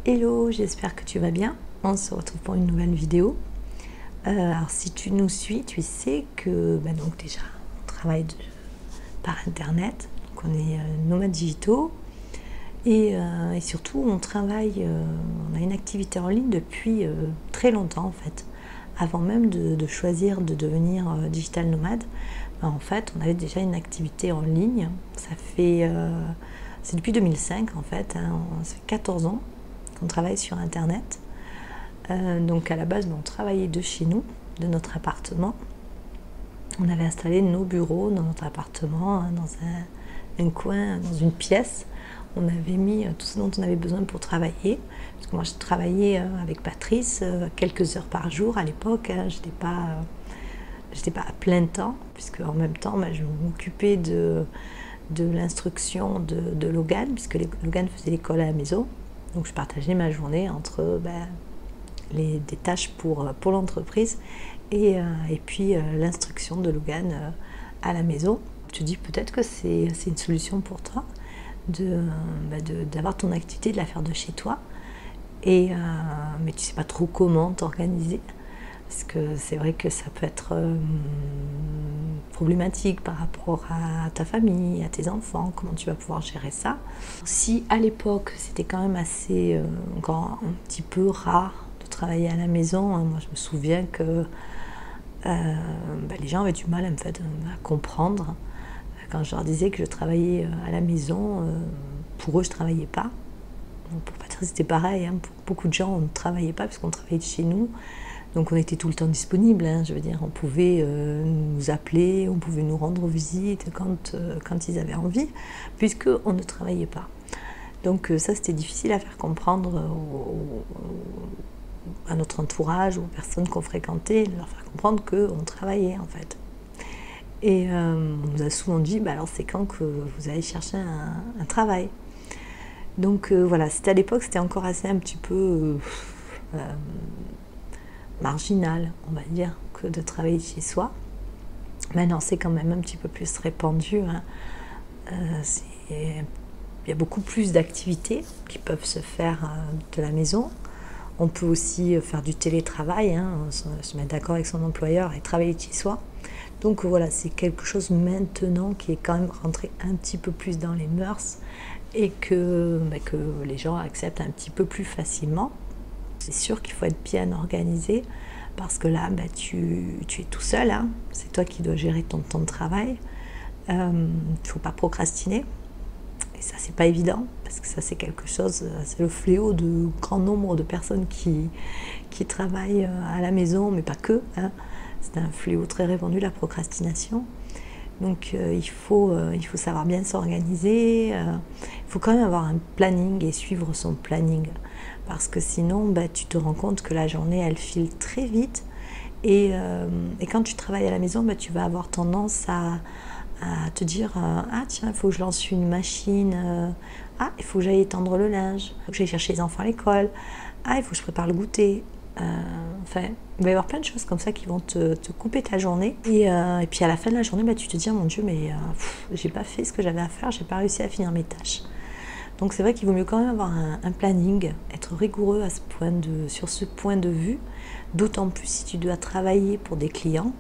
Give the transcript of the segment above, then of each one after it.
Hello, j'espère que tu vas bien. On se retrouve pour une nouvelle vidéo. Alors si tu nous suis, tu sais que donc déjà on travaille par internet, donc on est nomades digitaux et surtout on travaille, on a une activité en ligne depuis très longtemps en fait. Avant même de choisir de devenir digital nomade, en fait on avait déjà une activité en ligne. Ça fait c'est depuis 2005 en fait, hein, ça fait 14 ans qu'on travaille sur internet. Donc à la base on travaillait de chez nous, de notre appartement. On avait installé nos bureaux dans notre appartement, hein, dans un coin, dans une pièce. On avait mis tout ce dont on avait besoin pour travailler. Parce que moi je travaillais avec Patrice quelques heures par jour à l'époque, hein. J'étais pas à plein temps, puisque en même temps je m'occupais de l'instruction de Logan, puisque Logan faisait l'école à la maison. Donc je partageais ma journée entre des tâches pour l'entreprise et puis l'instruction de Logan à la maison. Je te dis peut-être que c'est une solution pour toi d'avoir ton activité, de la faire de chez toi, mais tu ne sais pas trop comment t'organiser. Parce que c'est vrai que ça peut être problématique par rapport à ta famille, à tes enfants, comment tu vas pouvoir gérer ça. Si à l'époque c'était quand même assez, encore un petit peu rare de travailler à la maison, hein, moi je me souviens que les gens avaient du mal en fait, à comprendre. Quand je leur disais que je travaillais à la maison, pour eux je ne travaillais pas. Donc pour Patrice c'était pareil, hein, pour beaucoup de gens on ne travaillait pas puisqu'on travaillait de chez nous. Donc on était tout le temps disponible, hein, je veux dire, on pouvait nous appeler, on pouvait nous rendre visite quand ils avaient envie, puisqu'on ne travaillait pas. Donc ça c'était difficile à faire comprendre à notre entourage, aux personnes qu'on fréquentait, de leur faire comprendre qu'on travaillait en fait. Et on nous a souvent dit, alors c'est quand que vous allez chercher un travail. Donc voilà, c'était à l'époque, c'était encore assez un petit peu marginal, on va dire, que de travailler chez soi. Maintenant, c'est quand même un petit peu plus répandu, hein. Il y a beaucoup plus d'activités qui peuvent se faire de la maison. On peut aussi faire du télétravail, hein, se mettre d'accord avec son employeur et travailler de chez soi. Donc voilà, c'est quelque chose maintenant qui est quand même rentré un petit peu plus dans les mœurs et que les gens acceptent un petit peu plus facilement. C'est sûr qu'il faut être bien organisé parce que là, tu es tout seul, hein. C'est toi qui dois gérer ton temps de travail. Il ne faut pas procrastiner. Et ça, c'est pas évident parce que ça, c'est quelque chose, c'est le fléau de grand nombre de personnes qui travaillent à la maison, mais pas que, hein. C'est un fléau très répandu, la procrastination. Donc il faut savoir bien s'organiser, il faut quand même avoir un planning et suivre son planning. Parce que sinon, tu te rends compte que la journée, elle file très vite. Et quand tu travailles à la maison, tu vas avoir tendance à te dire ah tiens, il faut que je lance une machine. Ah, il faut que j'aille étendre le linge. Il faut que j'aille chercher les enfants à l'école. Ah, il faut que je prépare le goûter. Enfin, il va y avoir plein de choses comme ça qui vont te couper ta journée. Et puis à la fin de la journée, tu te dis, oh mon Dieu, mais j'ai pas fait ce que j'avais à faire, j'ai pas réussi à finir mes tâches. Donc c'est vrai qu'il vaut mieux quand même avoir un planning, être rigoureux sur ce point de vue, d'autant plus si tu dois travailler pour des clients,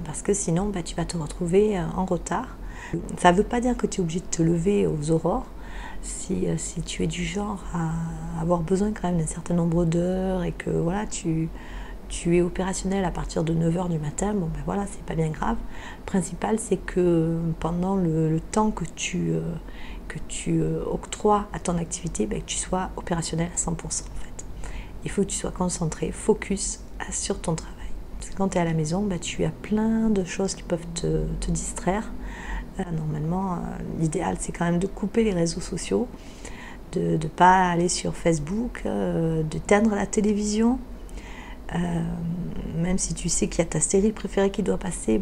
parce que sinon tu vas te retrouver en retard. Ça ne veut pas dire que tu es obligé de te lever aux aurores. Si tu es du genre à avoir besoin quand même d'un certain nombre d'heures et que voilà, tu es opérationnel à partir de 9h du matin, voilà, c'est pas bien grave. Le principal, c'est que pendant le temps que tu octroies à ton activité, que tu sois opérationnel à 100% en fait. Il faut que tu sois concentré, focus sur ton travail. Parce que quand tu es à la maison, tu as plein de choses qui peuvent te distraire. Normalement, l'idéal, c'est quand même de couper les réseaux sociaux, de ne pas aller sur Facebook, d'éteindre la télévision. Même si tu sais qu'il y a ta série préférée qui doit passer,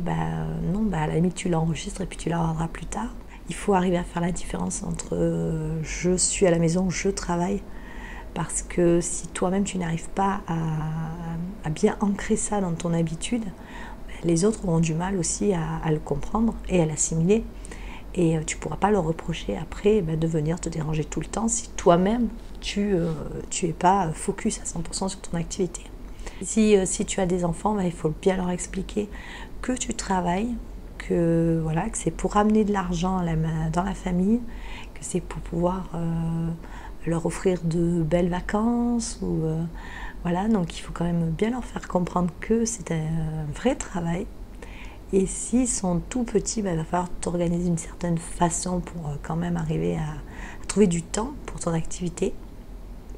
non, à la limite, tu l'enregistres et puis tu la regarderas plus tard. Il faut arriver à faire la différence entre je suis à la maison, je travaille. Parce que si toi-même, tu n'arrives pas à bien ancrer ça dans ton habitude, les autres auront du mal aussi à le comprendre et à l'assimiler. Et tu ne pourras pas leur reprocher après de venir te déranger tout le temps si toi-même tu n'es pas focus à 100% sur ton activité. Si tu as des enfants, il faut bien leur expliquer que tu travailles, que c'est pour amener de l'argent dans la famille, que c'est pour pouvoir leur offrir de belles vacances. Donc il faut quand même bien leur faire comprendre que c'est un vrai travail. Et s'ils sont tout petits, il va falloir t'organiser d'une certaine façon pour quand même arriver à trouver du temps pour ton activité.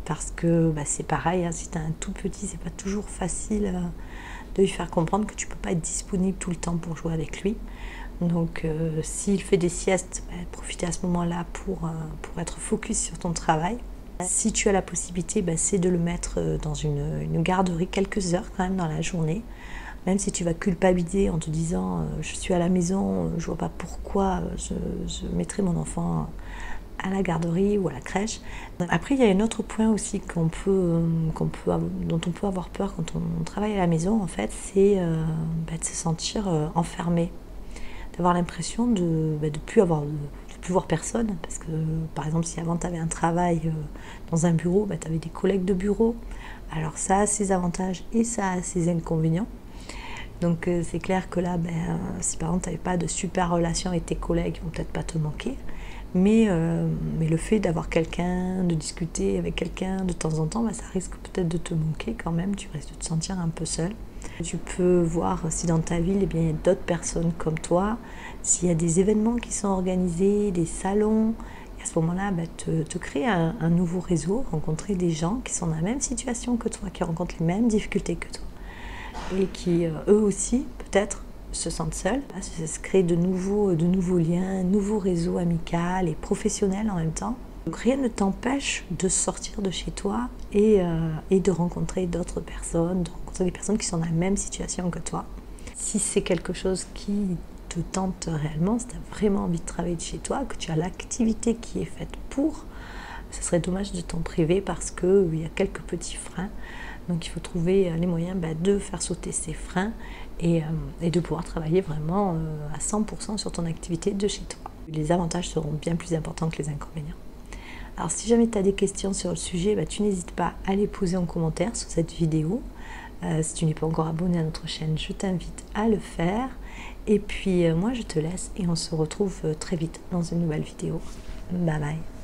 Parce que c'est pareil, hein, si tu as un tout petit, c'est pas toujours facile de lui faire comprendre que tu peux pas être disponible tout le temps pour jouer avec lui. Donc s'il fait des siestes, profitez à ce moment-là pour être focus sur ton travail. Si tu as la possibilité, c'est de le mettre dans une garderie quelques heures quand même dans la journée. Même si tu vas culpabiliser en te disant je suis à la maison, je vois pas pourquoi je mettrai mon enfant à la garderie ou à la crèche. Après, il y a un autre point aussi dont on peut avoir peur quand on travaille à la maison, en fait, c'est de se sentir enfermé, d'avoir l'impression de ne plus voir personne, parce que par exemple, si avant tu avais un travail dans un bureau, tu avais des collègues de bureau, alors ça a ses avantages et ça a ses inconvénients. Donc c'est clair que là, si par exemple tu n'avais pas de super relation avec tes collègues, ils vont peut-être pas te manquer. Mais le fait d'avoir quelqu'un, de discuter avec quelqu'un de temps en temps, ça risque peut-être de te manquer quand même, tu risques de te sentir un peu seul. Tu peux voir si dans ta ville, il y a d'autres personnes comme toi, s'il y a des événements qui sont organisés, des salons, et à ce moment-là, te créer un nouveau réseau, rencontrer des gens qui sont dans la même situation que toi, qui rencontrent les mêmes difficultés que toi, et qui, eux aussi, peut-être, se sentent seuls. Ça se crée de nouveaux liens, un nouveau réseau amical et professionnel en même temps. Donc rien ne t'empêche de sortir de chez toi et de rencontrer d'autres personnes, de rencontrer des personnes qui sont dans la même situation que toi. Si c'est quelque chose qui te tente réellement, si tu as vraiment envie de travailler de chez toi, que tu as l'activité qui est faite pour, ce serait dommage de t'en priver parce qu'il y a quelques petits freins. Donc il faut trouver les moyens de faire sauter ces freins et de pouvoir travailler vraiment à 100% sur ton activité de chez toi. Les avantages seront bien plus importants que les inconvénients. Alors si jamais tu as des questions sur le sujet, tu n'hésites pas à les poser en commentaire sous cette vidéo. Si tu n'es pas encore abonné à notre chaîne, je t'invite à le faire. Et puis moi je te laisse et on se retrouve très vite dans une nouvelle vidéo. Bye bye.